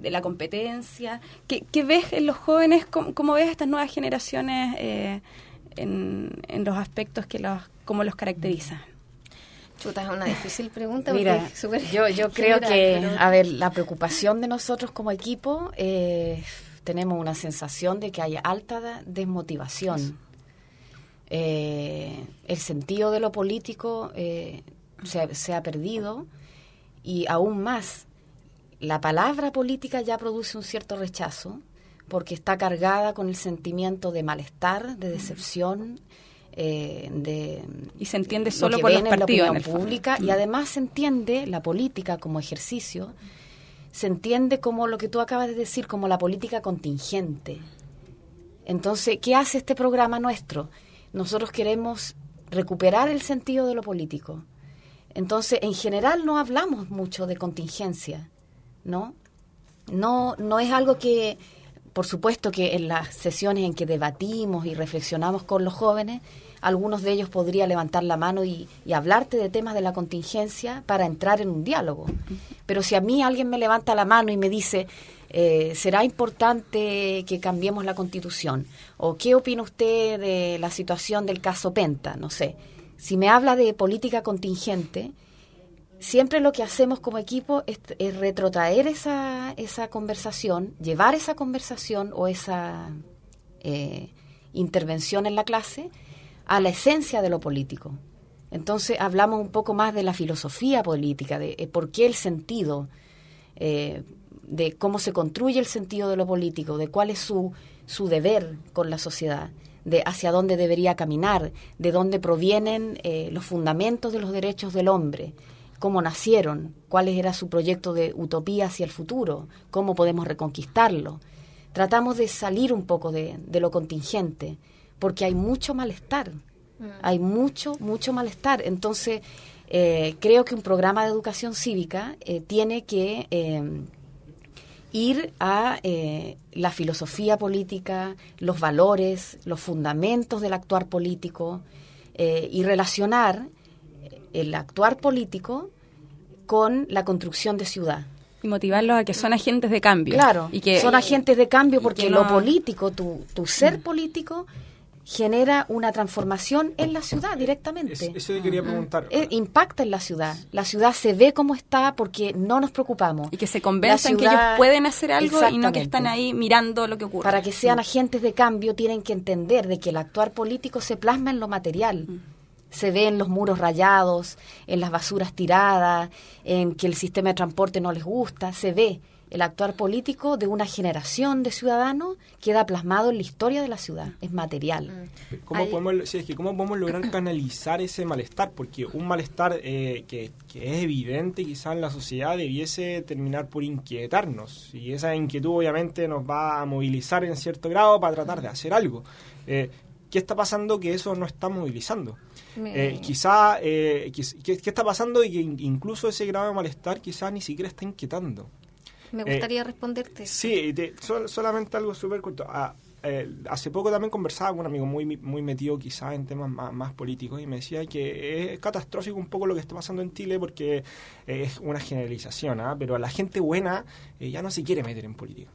la competencia. ¿Qué ves en los jóvenes? ¿Cómo ves estas nuevas generaciones en los aspectos cómo los caracterizan? Chuta, es una difícil pregunta. Mira, yo creo que, a ver, la preocupación de nosotros como equipo, tenemos una sensación de que hay alta desmotivación. El sentido de lo político se ha perdido, y aún más, la palabra política ya produce un cierto rechazo, porque está cargada con el sentimiento de malestar, de decepción, y se entiende solo por los partidos, en la opinión pública, y además se entiende la política como ejercicio, se entiende como lo que tú acabas de decir, como la política contingente. Entonces, ¿qué hace este programa nuestro? Nosotros queremos recuperar el sentido de lo político. Entonces, en general no hablamos mucho de contingencia, ¿no? No es algo que, por supuesto que en las sesiones en que debatimos y reflexionamos con los jóvenes, algunos de ellos podría levantar la mano y hablarte de temas de la contingencia para entrar en un diálogo. Pero si a mí alguien me levanta la mano y me dice, ¿será importante que cambiemos la Constitución? ¿O qué opina usted de la situación del caso Penta? No sé. Si me habla de política contingente, siempre lo que hacemos como equipo es retrotraer esa conversación, llevar esa conversación o esa intervención en la clase a la esencia de lo político. Entonces hablamos un poco más de la filosofía política, de por qué el sentido, de cómo se construye el sentido de lo político, de cuál es su deber con la sociedad, de hacia dónde debería caminar, de dónde provienen los fundamentos de los derechos del hombre, cómo nacieron, cuál era su proyecto de utopía hacia el futuro, cómo podemos reconquistarlo. Tratamos de salir un poco de lo contingente, porque hay mucho malestar, hay mucho malestar. Entonces, creo que un programa de educación cívica tiene que ir a la filosofía política, los valores, los fundamentos del actuar político, y relacionar el actuar político con la construcción de ciudad. Y motivarlos a que son agentes de cambio. Claro, y que, son agentes de cambio porque no, lo político, tu ser político, genera una transformación en la ciudad directamente. Eso yo quería preguntar. Impacta en la ciudad. La ciudad se ve como está porque no nos preocupamos. Y que se convenzan que ellos pueden hacer algo y no que están ahí mirando lo que ocurre. Para que sean agentes de cambio tienen que entender de que el actuar político se plasma en lo material. se ve en los muros rayados, en las basuras tiradas, en que el sistema de transporte no les gusta, se ve. El actuar político de una generación de ciudadanos queda plasmado en la historia de la ciudad, es material. ¿Cómo podemos lograr canalizar ese malestar? Porque un malestar que es evidente quizás en la sociedad debiese terminar por inquietarnos, y esa inquietud obviamente nos va a movilizar en cierto grado para tratar de hacer algo. ¿Qué está pasando que eso no está movilizando? ¿Qué está pasando y que incluso ese grado de malestar quizás ni siquiera está inquietando? Me gustaría responderte. Sí, solamente algo súper corto. Hace poco también conversaba con un amigo muy metido quizás en temas más políticos, y me decía que es catastrófico un poco lo que está pasando en Chile, porque es una generalización, pero la gente buena ya no se quiere meter en política.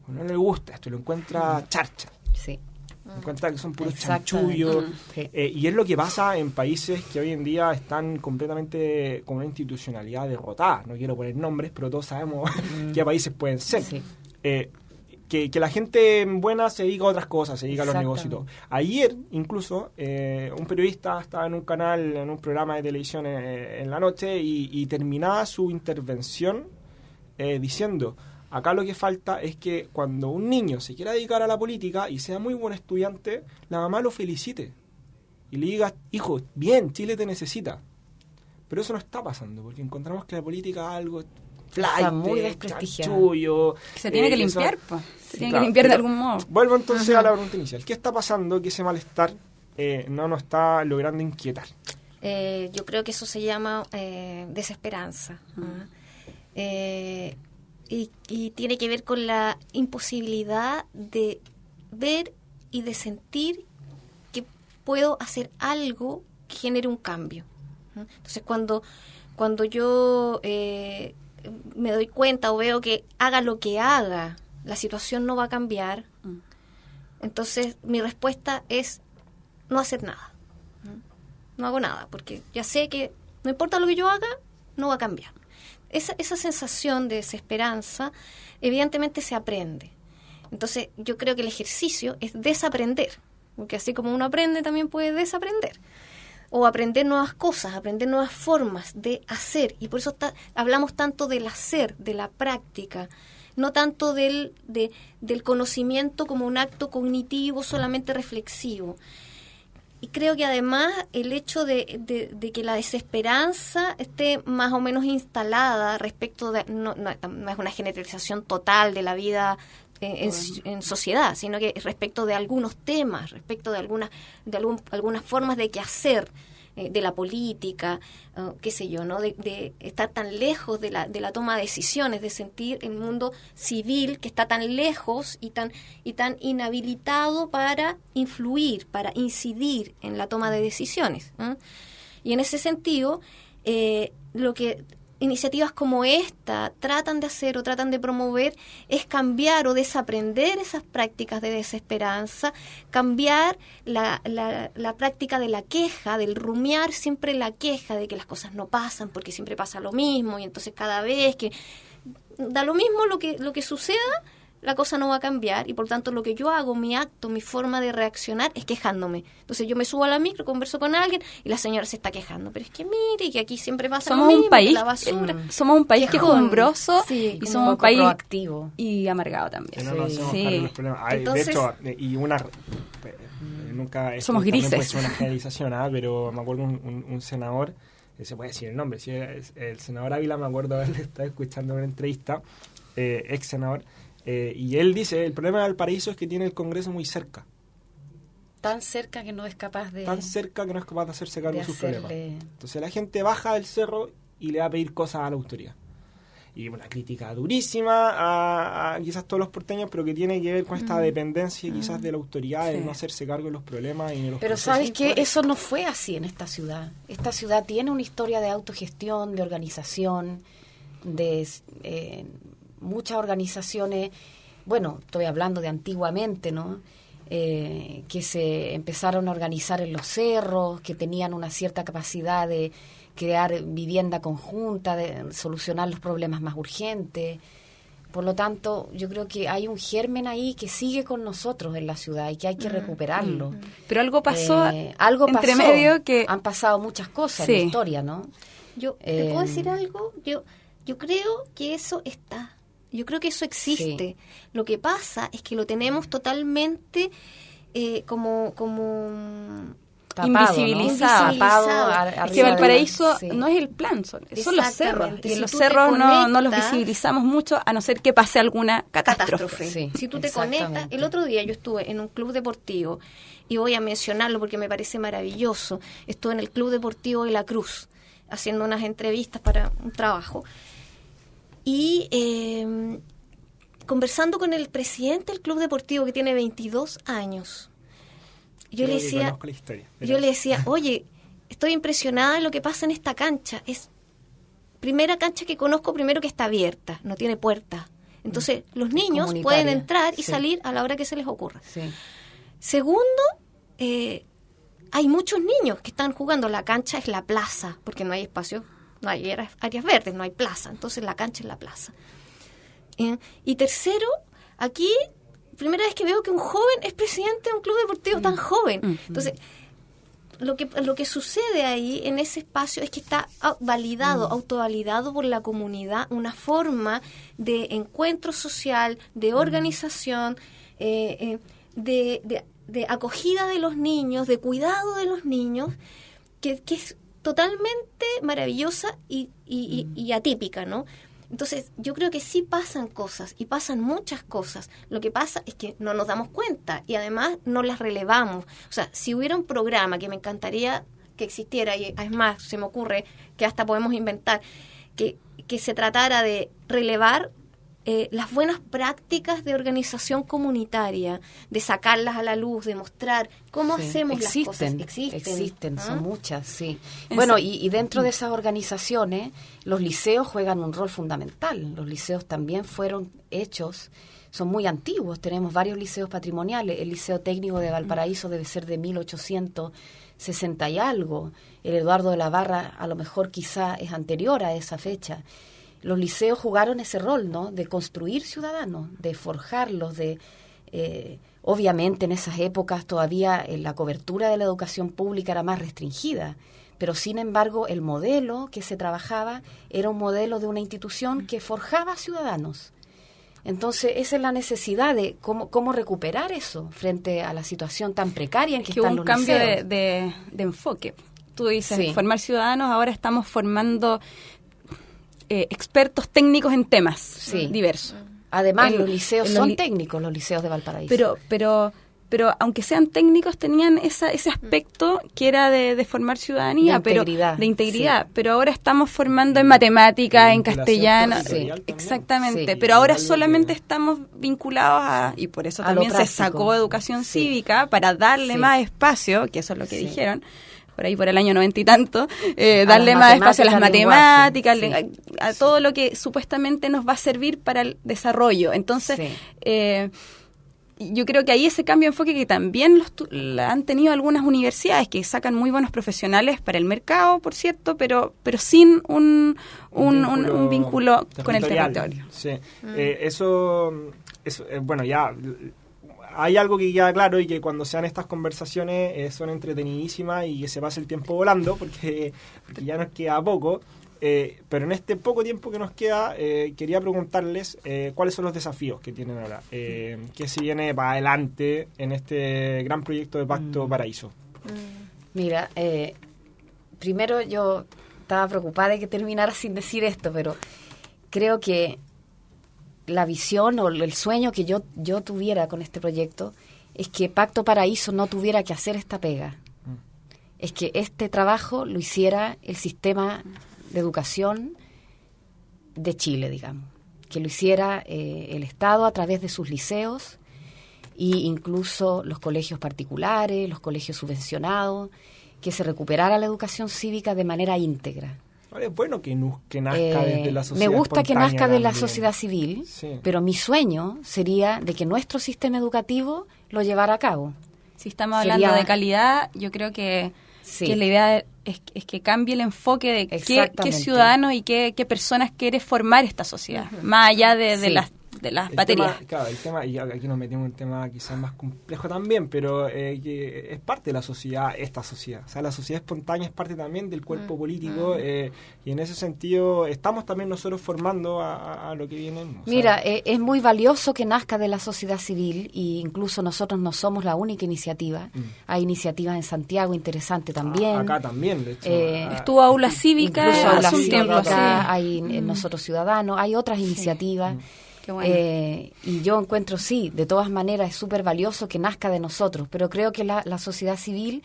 No le gusta esto, lo encuentra charcha. Sí. Encuentra que son puros chanchullos. Y es lo que pasa en países que hoy en día están completamente con una institucionalidad derrotada. No quiero poner nombres, pero todos sabemos qué países pueden ser. Sí. Que la gente buena se dedica a otras cosas, se dedica a los negocios y todo. Ayer, incluso, un periodista estaba en un canal, en un programa de televisión en la noche, y terminaba su intervención diciendo: acá lo que falta es que cuando un niño se quiera dedicar a la política y sea muy buen estudiante, la mamá lo felicite y le diga: hijo, bien, Chile te necesita. Pero eso no está pasando, porque encontramos que la política es algo está muy desprestigiada, chanchullo, se tiene que limpiar, pues. Se tiene que claro, limpiar de algún modo. Vuelvo entonces a la pregunta inicial. ¿Qué está pasando que ese malestar no nos está logrando inquietar? Yo creo que eso se llama desesperanza. Y tiene que ver con la imposibilidad de ver y de sentir que puedo hacer algo que genere un cambio. Entonces, cuando yo me doy cuenta o veo que haga lo que haga, la situación no va a cambiar, entonces mi respuesta es no hacer nada. No hago nada, porque ya sé que no importa lo que yo haga, no va a cambiar. Esa sensación de desesperanza evidentemente se aprende. Entonces yo creo que el ejercicio es desaprender, porque así como uno aprende también puede desaprender, o aprender nuevas cosas, aprender nuevas formas de hacer, y por eso hablamos tanto del hacer, de la práctica, no tanto del conocimiento como un acto cognitivo solamente reflexivo. Y creo que además el hecho de que la desesperanza esté más o menos instalada respecto de... No es una generalización total de la vida en sociedad, sino que respecto de algunos temas, respecto de algunas formas de quehacer de la política, qué sé yo, ¿no? De estar tan lejos de la toma de decisiones, de sentir el mundo civil que está tan lejos y tan inhabilitado para influir, para incidir en la toma de decisiones. Y en ese sentido, lo que iniciativas como esta tratan de hacer o tratan de promover es cambiar o desaprender esas prácticas de desesperanza, cambiar la práctica de la queja, del rumiar siempre la queja de que las cosas no pasan porque siempre pasa lo mismo, y entonces cada vez que da lo mismo lo que suceda, la cosa no va a cambiar, y por tanto lo que yo hago, mi acto, mi forma de reaccionar es quejándome. Entonces yo me subo a la micro, converso con alguien y la señora se está quejando, pero es que mire, que aquí siempre pasa lo mismo, la basura. Somos un país quejumbroso, sí, y somos un país proactivo y amargado también. Que no nos hacemos cargo de los problemas. Entonces, de hecho, nunca somos grises. Puede ser una generalización, pero me acuerdo un senador, se puede decir el nombre, si el senador Ávila, me acuerdo haberle estado escuchando una entrevista, ex senador, y él dice: el problema de Valparaíso es que tiene el Congreso muy cerca. Tan cerca que no es capaz de... Tan cerca que no es capaz de hacerse cargo de sus problemas. Entonces la gente baja del cerro y le va a pedir cosas a la autoridad. Y una crítica durísima a quizás todos los porteños, pero que tiene que ver con esta dependencia quizás de la autoridad, de no hacerse cargo de los problemas y de los Pero procesos. ¿sabes qué? Eso no fue así en esta ciudad. Esta ciudad tiene una historia de autogestión, de organización, de... muchas organizaciones, bueno, estoy hablando de antiguamente, ¿no? Que se empezaron a organizar en los cerros, que tenían una cierta capacidad de crear vivienda conjunta, de solucionar los problemas más urgentes. Por lo tanto, yo creo que hay un germen ahí que sigue con nosotros en la ciudad y que hay que recuperarlo. Pero algo pasó algo entre pasó. medio que... Han pasado muchas cosas Sí. en la historia, ¿no? Yo te puedo decir algo, yo creo que eso está, yo creo que eso existe. Sí. Lo que pasa es que lo tenemos totalmente como Tapado, invisibilizado. ¿no? Tapado Es Es arriba que Valparaíso sí. no es el plan, son los cerros. Exactamente. Y en Si los tú te cerros no los conectas- visibilizamos mucho, a no ser que pase alguna catástrofe. Sí, Si tú te exactamente. conectas, el otro día yo estuve en un club deportivo y voy a mencionarlo porque me parece maravilloso. Estuve en el Club Deportivo de la Cruz haciendo unas entrevistas para un trabajo y conversando con el presidente del Club Deportivo que tiene 22 años. Yo Creo le que decía, conozco la historia, pero- yo le decía, oye, estoy impresionada de lo que pasa en esta cancha. Es primera cancha que conozco primero que está abierta, no tiene puertas. Entonces, los niños comunitaria, pueden entrar y sí. salir a la hora que se les ocurra. Sí. Segundo, hay muchos niños que están jugando. La cancha es la plaza, porque no hay espacio, no hay áreas verdes, no hay plaza. Entonces, la cancha es la plaza. Y tercero, aquí, primera vez que veo que un joven es presidente de un club deportivo tan joven. Entonces, lo que sucede ahí en ese espacio es que está validado, autovalidado por la comunidad, una forma de encuentro social, de organización, de acogida de los niños, de cuidado de los niños, que es totalmente maravillosa y atípica, ¿no? Entonces, yo creo que sí pasan cosas, y pasan muchas cosas. Lo que pasa es que no nos damos cuenta, y además no las relevamos. O sea, si hubiera un programa que me encantaría que existiera, y es más, se me ocurre que hasta podemos inventar, que se tratara de relevar las buenas prácticas de organización comunitaria, de sacarlas a la luz, de mostrar cómo Sí. hacemos Existen, las cosas. Existen, ¿Ah? son muchas, sí. Bueno, y dentro de esas organizaciones, los liceos juegan un rol fundamental. Los liceos también fueron hechos, son muy antiguos, tenemos varios liceos patrimoniales. El Liceo Técnico de Valparaíso debe ser de 1860 y algo. El Eduardo de la Barra a lo mejor quizá es anterior a esa fecha. Los liceos jugaron ese rol, ¿no? De construir ciudadanos, de forjarlos, obviamente en esas épocas todavía la cobertura de la educación pública era más restringida, pero sin embargo el modelo que se trabajaba era un modelo de una institución que forjaba ciudadanos. Entonces esa es la necesidad de cómo recuperar eso frente a la situación tan precaria en que Que hubo están un los cambio liceos. de enfoque. Tú dices, Sí. formar ciudadanos, ahora estamos formando expertos técnicos en temas Sí. diversos. Además, en- los liceos en los son li- técnicos, los liceos de Valparaíso. Pero aunque sean técnicos, tenían ese aspecto que era de formar ciudadanía, De integridad, de integridad. sí. Pero ahora estamos formando en matemática, en Vinculación castellano. territorial también. Exactamente. Sí. Pero ahora Algo solamente que- estamos vinculados y por eso A lo también se práctico. sacó educación Sí. cívica, para darle Sí. más espacio, que eso es lo que Sí. dijeron, por ahí por el año 90 y tanto, las darle más espacio a las matemáticas, matemáticas, lenguaje, a todo lo que supuestamente nos va a servir para el desarrollo. Entonces, Sí. yo creo que ahí ese cambio de enfoque que también han tenido algunas universidades que sacan muy buenos profesionales para el mercado, por cierto, pero sin un vínculo con el territorial. territorio. Sí. Eso, bueno, ya hay algo que queda claro y que cuando sean estas conversaciones son entretenidísimas y que se pase el tiempo volando porque ya nos queda poco. Pero en este poco tiempo que nos queda, quería preguntarles cuáles son los desafíos que tienen ahora, qué se viene para adelante en este gran proyecto de Pacto Paraíso. Mira, primero yo estaba preocupada de que terminara sin decir esto, pero creo que la visión o el sueño que yo tuviera con este proyecto es que Pacto Paraíso no tuviera que hacer esta pega. Es que este trabajo lo hiciera el sistema de educación de Chile, digamos. Que lo hiciera el Estado a través de sus liceos e incluso los colegios particulares, los colegios subvencionados, que se recuperara la educación cívica de manera íntegra. Ahora, es bueno que nazca desde la sociedad. Me gusta que nazca de la también. sociedad civil, Sí. pero mi sueño sería de que nuestro sistema educativo lo llevara a cabo. Si estamos Sería- hablando de calidad, yo creo que la idea es que cambie el enfoque de qué Exactamente. ciudadanos y qué personas quiere formar esta sociedad, más allá de las El baterías. tema, claro, el tema, y aquí nos metimos en un tema quizás más complejo también, pero que es parte de la sociedad, esta sociedad. O sea, la sociedad espontánea es parte también del cuerpo político, y en ese sentido estamos también nosotros formando a lo que viene. Mira, es muy valioso que nazca de la sociedad civil, y incluso nosotros no somos la única iniciativa. Hay iniciativas en Santiago interesantes también. Acá también, de hecho. Estuvo Aula Cívica Incluso Aula hace un tiempo. Cívica, Sí. hay Nosotros Ciudadanos, hay otras iniciativas. Qué bueno. Y yo encuentro, sí, de todas maneras es súper valioso que nazca de nosotros, pero creo que la sociedad civil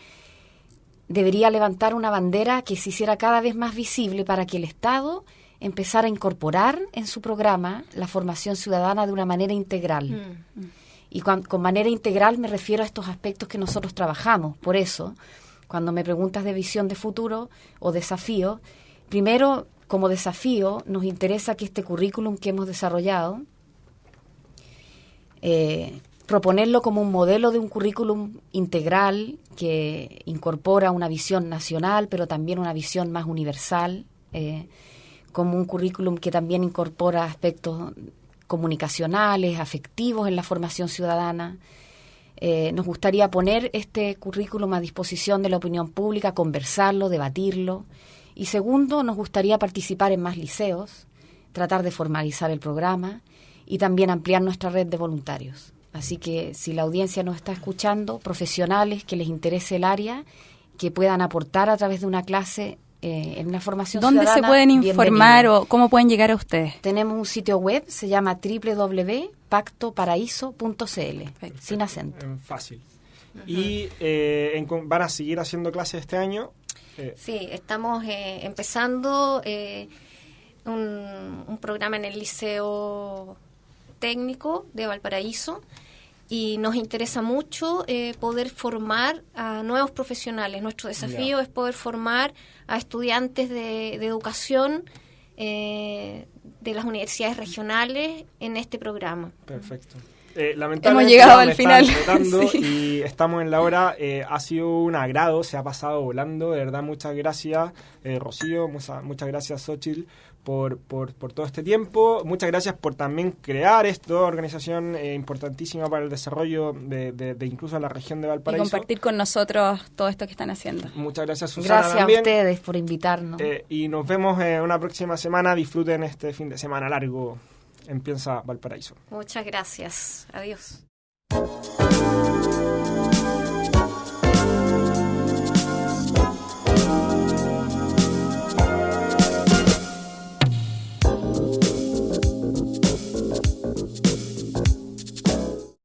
debería levantar una bandera que se hiciera cada vez más visible para que el Estado empezara a incorporar en su programa la formación ciudadana de una manera integral. Y con manera integral me refiero a estos aspectos que nosotros trabajamos. Por eso, cuando me preguntas de visión de futuro o desafío, primero, como desafío, nos interesa que este currículum que hemos desarrollado, proponerlo como un modelo de un currículum integral que incorpora una visión nacional, pero también una visión más universal, como un currículum que también incorpora aspectos comunicacionales, afectivos en la formación ciudadana. Nos gustaría poner este currículum a disposición de la opinión pública, conversarlo, debatirlo. Y segundo, nos gustaría participar en más liceos, tratar de formalizar el programa y también ampliar nuestra red de voluntarios. Así que si la audiencia nos está escuchando, profesionales que les interese el área, que puedan aportar a través de una clase en una formación ¿Dónde ciudadana, se pueden informar bienvenido. o cómo pueden llegar a ustedes? Tenemos un sitio web, se llama www.pactoparaíso.cl, sin acento. Fácil. Y van a seguir haciendo clases este año. Sí, estamos empezando un programa en el Liceo Técnico de Valparaíso, y nos interesa mucho poder formar a nuevos profesionales. Nuestro desafío es poder formar a estudiantes de educación de las universidades regionales en este programa. Perfecto. Lamentablemente hemos llegado ya al me final. están retando Sí. y estamos en la hora. Ha sido un agrado, se ha pasado volando, de verdad. Muchas gracias, Rocío, muchas gracias, Xochitl, por todo este tiempo. Muchas gracias por también crear esta organización importantísima para el desarrollo de incluso la región de Y Valparaíso. compartir con nosotros todo esto que están haciendo. Muchas gracias, Susana. Gracias también. a ustedes por invitarnos. Y nos vemos una próxima semana. Disfruten este fin de semana largo en Piensa Valparaíso. Muchas gracias. Adiós.